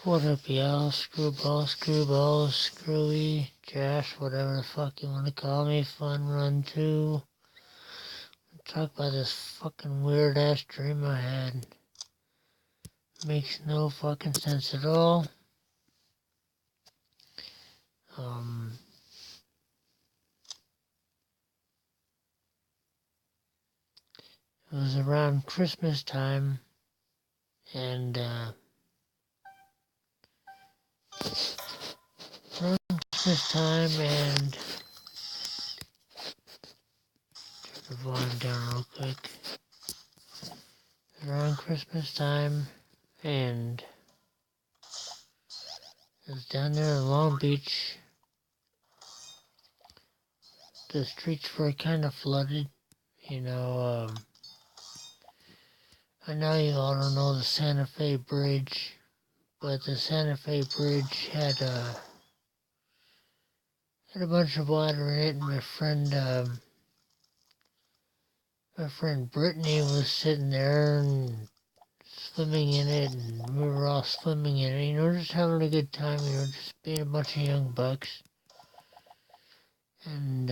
What up, y'all? Screwball, Screwy, Josh, whatever the fuck you want to call me. Fun Run 2. Talk about this fucking weird ass dream I had. Makes no fucking sense at all. It was around Christmas time, and turn the volume down real quick. Around Christmas time, and it was down there in Long Beach. The streets were kind of flooded, you know. I know you all don't know the Santa Fe Bridge, but the Santa Fe Bridge had a bunch of water in it, and my friend Brittany was sitting there and swimming in it, and we were all swimming in it, just having a good time, just being a bunch of young bucks. And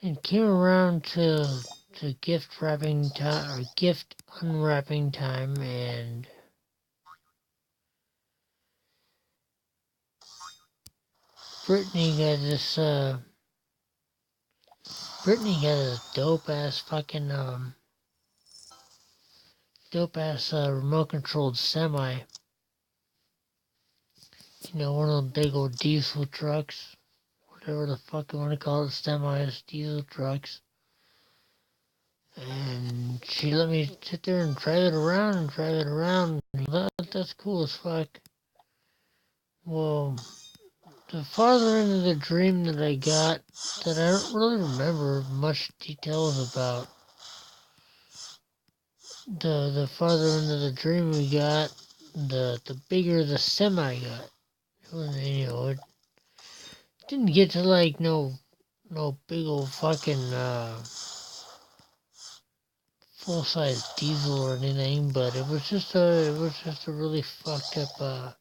it came around to gift wrapping time, or gift unwrapping time, and Brittany got this dope ass remote controlled semi. One of the big old diesel trucks, whatever the fuck you want to call it, semis, diesel trucks. And she let me sit there and drive it around. That's cool as fuck. Well, the farther into the dream that I got, that I don't really remember much details about, the farther into the dream we got, the bigger the semi got. It didn't get to like no big old fucking full size diesel or anything, but it was just a really fucked up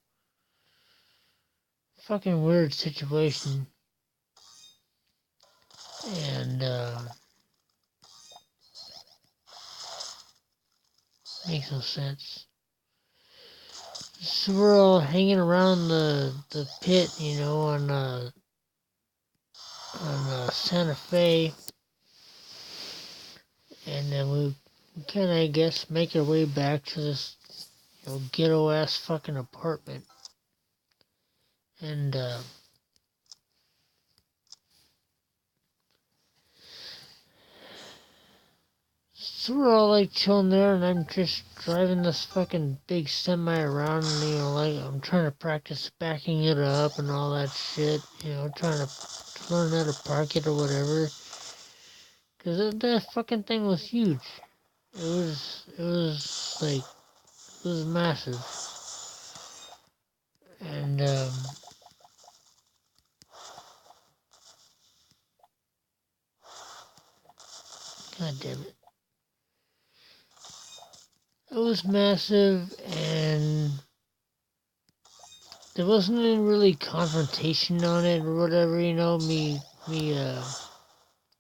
fucking weird situation. And makes no sense. So we're all hanging around the pit, on Santa Fe, and then we kind of, I guess, make our way back to this, ghetto ass fucking apartment, and so we're all like chilling there, and I'm just driving this fucking big semi around, and like I'm trying to practice backing it up and all that shit, trying to learn how to park it or whatever. Cause that fucking thing was huge. It was massive. And god damn it. It was massive, and there wasn't any really confrontation on it or whatever, me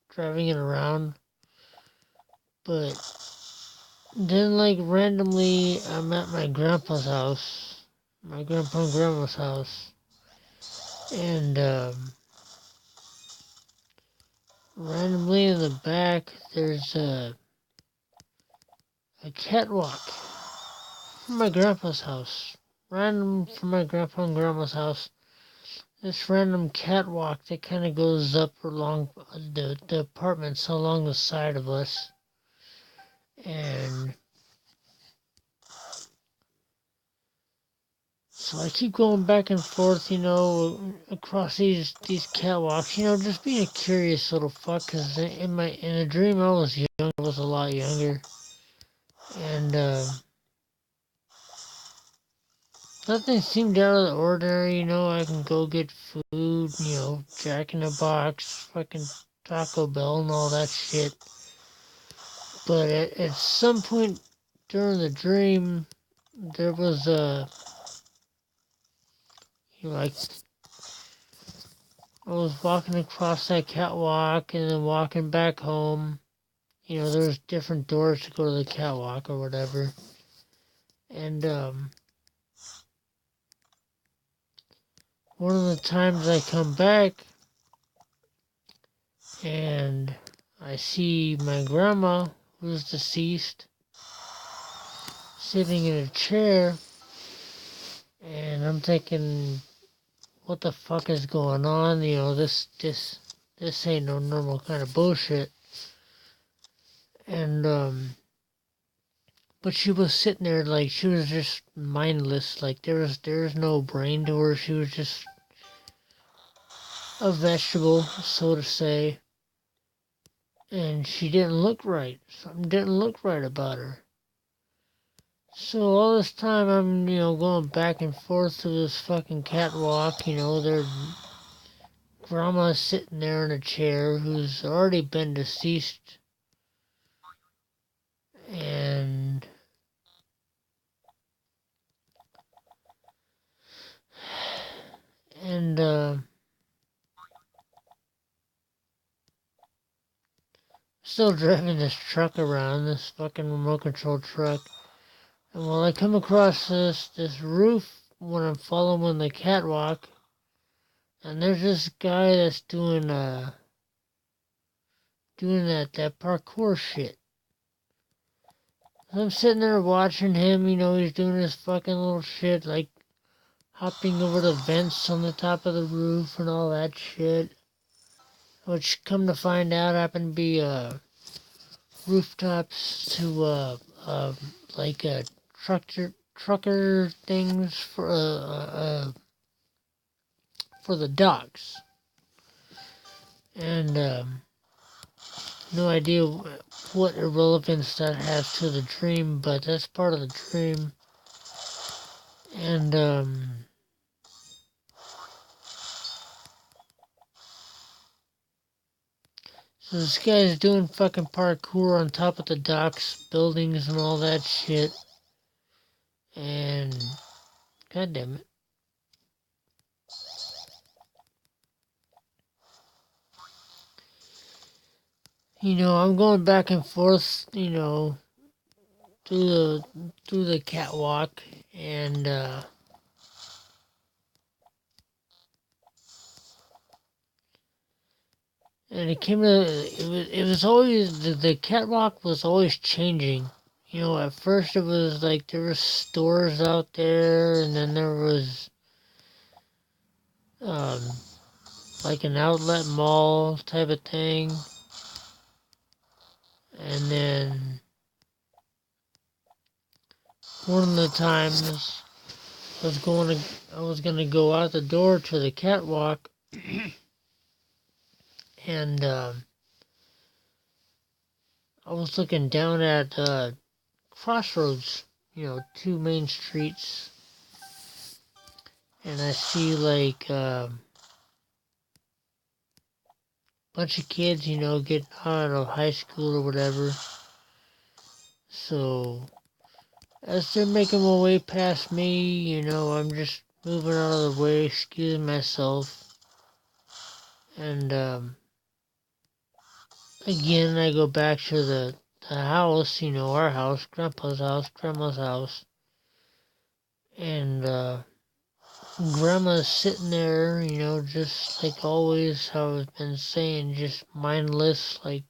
driving it around. But then, like, randomly, I'm at my grandpa's house, my grandpa and grandma's house, and randomly in the back, there's a catwalk from my grandpa's house. Random from my grandpa and grandma's house. This random catwalk that kind of goes up along the apartments along the side of us. And so I keep going back and forth, across these catwalks, just being a curious little fuck, because in a dream I was young, I was a lot younger. And nothing seemed out of the ordinary, I can go get food, Jack in the Box, fucking Taco Bell and all that shit. But at some point during the dream, there was like, I was walking across that catwalk and then walking back home. There's different doors to go to the catwalk or whatever. And, one of the times I come back and I see my grandma, who's deceased, sitting in a chair, and I'm thinking, what the fuck is going on? This ain't no normal kind of bullshit. And, but she was sitting there like she was just mindless, like there was no brain to her. She was just a vegetable, so to say. And she didn't look right. Something didn't look right about her. So all this time I'm, going back and forth to this fucking catwalk, their grandma's sitting there in a chair who's already been deceased. And still driving this truck around, this fucking remote control truck. And while I come across this roof when I'm following the catwalk, and there's this guy that's doing that parkour shit. I'm sitting there watching him, he's doing his fucking little shit, like hopping over the vents on the top of the roof and all that shit. Which, come to find out, happened to be rooftops to like trucker things for the docks. And no idea what irrelevance that has to the dream, but that's part of the dream. And so this guy's doing fucking parkour on top of the docks, buildings and all that shit. And god damn it. I'm going back and forth, through the catwalk, and it was always, the catwalk was always changing. At first it was like there were stores out there, and then there was like an outlet mall type of thing. And then one of the times I was gonna go out the door to the catwalk, and I was looking down at crossroads, two main streets, and I see like bunch of kids, getting out of high school or whatever. So as they're making my way past me, I'm just moving out of the way, excusing myself. And again, I go back to the house, our house, Grandpa's house, Grandma's house. And Grandma's sitting there, just like always, how I've been saying, just mindless, like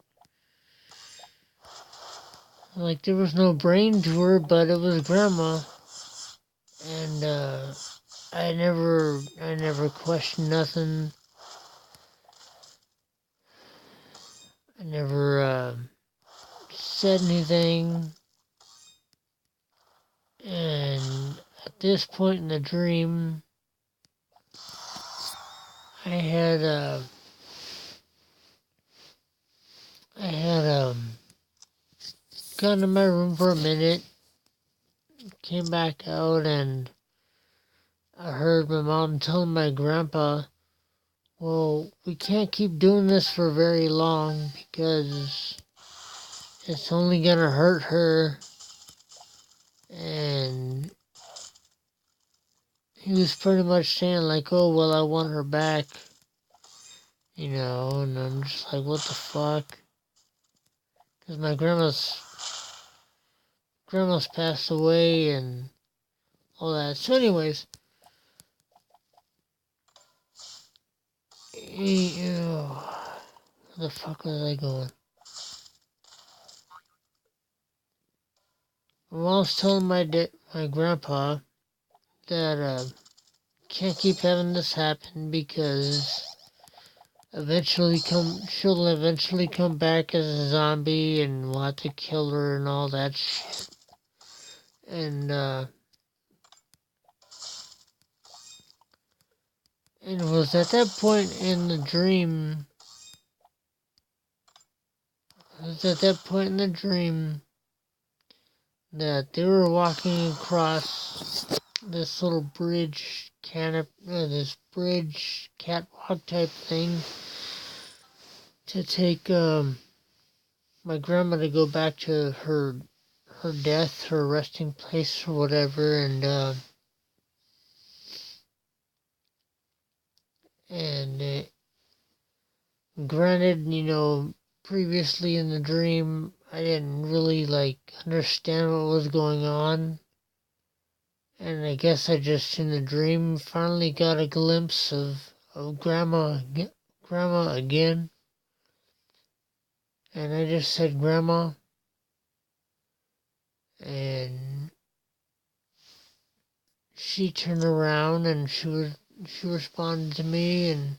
there was no brain to her, but it was Grandma. And I never questioned nothing. I never said anything. And at this point in the dream, I had gone to my room for a minute, came back out, and I heard my mom telling my grandpa, well, we can't keep doing this for very long because it's only gonna hurt her. And he was pretty much saying like, oh, well, I want her back, and I'm just like, what the fuck? Because my grandma's passed away and all that. So anyways, where the fuck was I going? My mom's telling my grandpa that can't keep having this happen because she'll eventually come back as a zombie and we'll have to kill her and all that shit. And it was at that point in the dream, that they were walking across this little this bridge catwalk type thing to take my grandma to go back to her her resting place or whatever, and granted, previously in the dream, I didn't really understand what was going on, and I guess I just in the dream finally got a glimpse of grandma again, and I just said grandma, and she turned around and she responded to me, and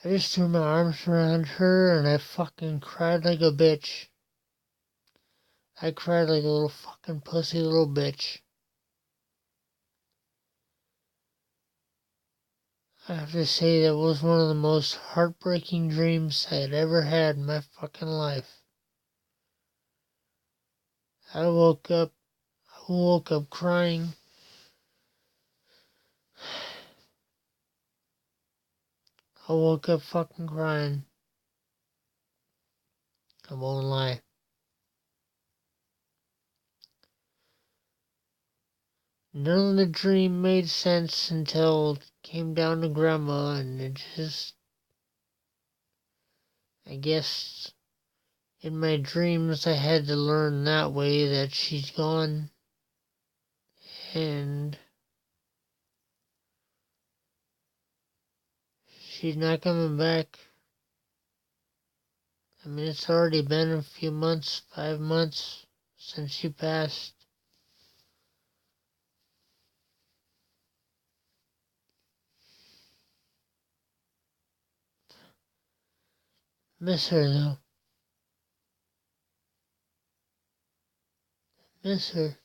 I just threw my arms around her and I fucking cried like a bitch. I cried like a little fucking pussy little bitch. I have to say that was one of the most heartbreaking dreams I had ever had in my fucking life. I woke up crying. I woke up fucking crying. I won't lie. None of the dream made sense until it came down to grandma, and I guess in my dreams I had to learn that way that she's gone and she's not coming back. I mean, it's already been a few months, 5 months since she passed. Miss her though. Miss her.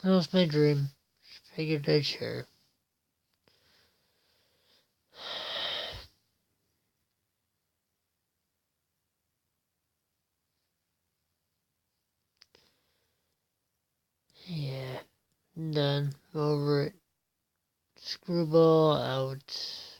That was my dream. Figured I'd share. Yeah, I'm done. Over it. Screwball out.